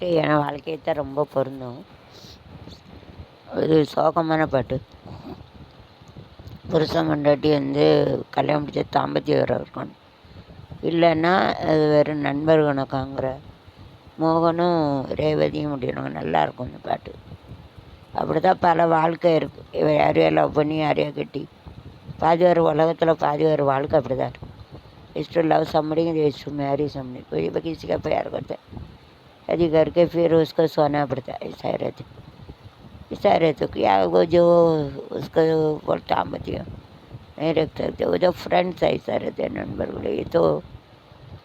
பாட்டு என் வாழ்க்கையை தான் ரொம்ப பொருந்தும். அது சோகமான பாட்டு. புருஷன் பொண்டாட்டி கல்யாணம் முடிச்ச தாம்பத்திய உறவு இருக்கணும், இல்லைன்னா அது வெறும் நண்பர் கணக்காங்கிற மோகனும் ரேவதியும் முடியணும். நல்லாயிருக்கும் இந்த பாட்டு. அப்படி தான் பல வாழ்க்கை இருக்குது. இவன் யாரையோ லவ் பண்ணி யாரையோ கட்டி பாதி ஒரு உலகத்தில் பாதி ஒரு வாழ்க்கை அப்படி தான் இருக்கும். Is to love somebody, is to marry somebody. कोई भी किसी का प्यार करता है शादी करके फिर उसको सोना पड़ता है। ऐसा रहते क्या वो जो उसको बोलता दाम्पत्य नहीं रख सकते। वो जो फ्रेंड्स ऐसा रहते हैं, नंबर बोले, ये तो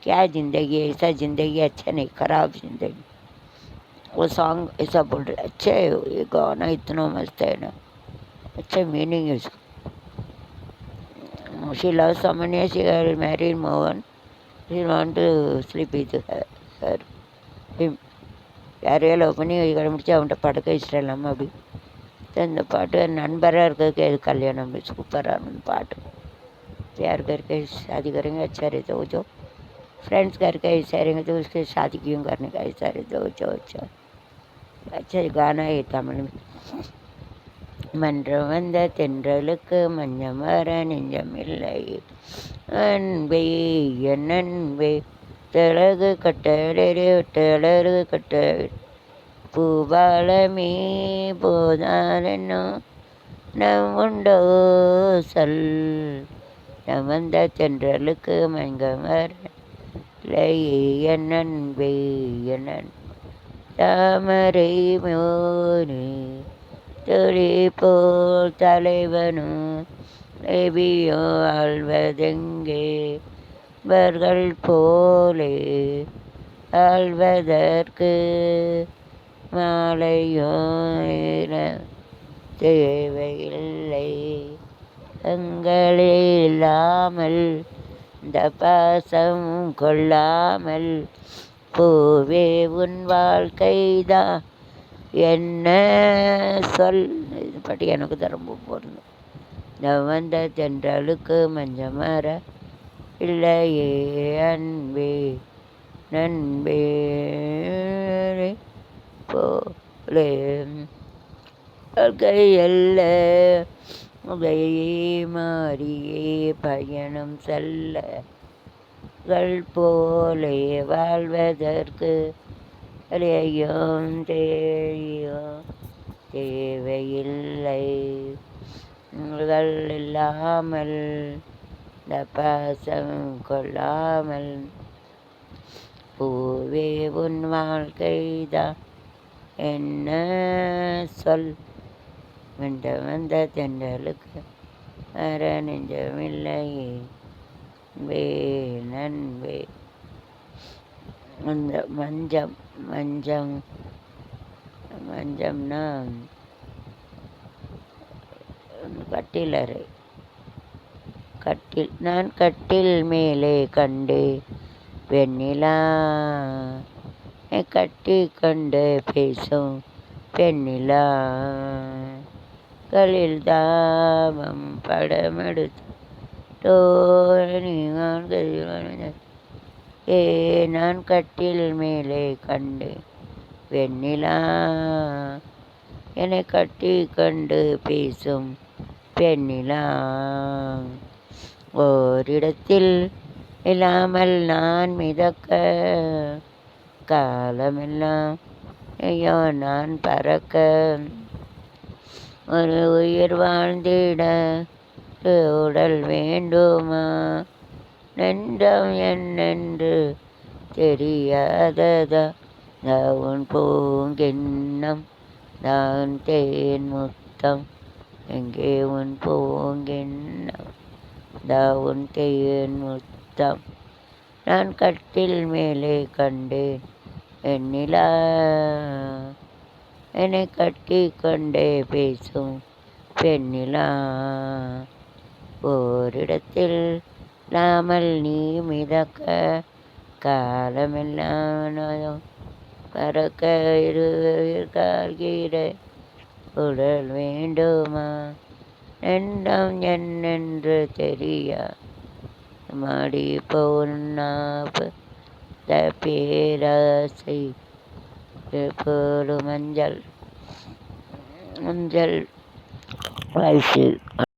क्या ज़िंदगी है, ऐसा ज़िंदगी अच्छा नहीं, ख़राब ज़िंदगी। वो सॉन्ग ऐसा बोल रहे, अच्छा है ये गाना, इतना मस्त है ना, अच्छा मीनिंग है उसको। She loves someone, she got married Mohan. She want to sleep with her, him. யாரையோ லவ் பண்ணி கல்யாணம் முடிச்சு அவன்கிட்ட படுக்க வச்சிடலாமா அப்படி. இந்த பாட்டு நண்பராக இருக்கிறதுக்கு எது கல்யாணம் சூப்பரான பாட்டு. प्यार करके शादी करेंगे अच्छा रहता हो, जो फ्रेंड्स करके ऐसा रहेंगे तो उसके शादी क्यों करने का, ऐसा रहता हो जो अच्छा गाना है तमिल में। மன்றம் வந்த தென்றலுக்கு மஞ்சம் வர நெஞ்சமில்லை, அன்பே என் அன்பே தழகு கட்டழகு கட்ட பூபாலமே போதானோ நம் உண்டோ சொல். நம் வந்த தென்றலுக்கு மஞ்சம் வர இல்லை, என் அன்பே என் தாமரை மோனே துளி போல் தலைவனும் நபியோ ஆழ்வதெங்கே, இவர்கள் போலே ஆழ்வதற்கு மாலையோ தேவையில்லை. தங்களே இல்லாமல் இந்த பாசம் கொள்ளாமல் பூவே உன் வாழ்க்கைதான் என்ன சொல். இது பாட்டு எனக்கு தான் ரொம்ப பொருந்தும். நான் வந்த தென்றலுக்கு மஞ்சள் மர இல்லையே, அன்பே நண்பே போலே வாழ்க்கை அல்ல, உதையே மாறியே பயணம் செல்ல போலே வாழ்வதற்கு அலையும் தேவையில்லை. உங்கள் இல்லாமல் இந்த பாசம் கொள்ளாமல் பூவே உன் வாழ்க்கைதான் என்ன சொல். வந்த தென்றலுக்கு அற நெஞ்சமில்லை, வே நண்பே. மஞ்சம்னா கட்டிலறை. நான் கட்டில் மேலே கண்டு வெண்ணிலா கட்டி கண்டு பேசும் பெண்ணிலா, களில் தாபம் படமெடுத்து நான் கட்டில் மேலே கண்டு வெண்ணிலா என்னை கட்டி கண்டு பேசும் பெண்ணிலா, ஓரிடத்தில் இல்லாமல் நான் மிதக்க காலமெல்லாம் ஐயோ நான் பறக்க, ஒரு உயிர் வாழ்ந்திட உடல் வேண்டுமா, நெஞ்சம் என்னென்று தெரியாததா, உன் பூங்கிண்ணம் நான் தேன் முத்தம், எங்கே உன் பூங்கிண்ணம் உன் தேன் முத்தம். நான் கட்டில் மேலே கண்டேன் வெண்ணிலா என்னை கட்டி கொண்டே பேசும் பெண்ணிலா, ஓரிடத்தில் இல்லாமல் நீ மிதக்க காலமெல்லாம் பறக்க இருக்காகிற உடல் வேண்டுமா, நெஞ்சம் என்னென்று தெரியா மாடி பொன்னாப்பு பேராசை போடு மஞ்சள் மஞ்சள் வயசு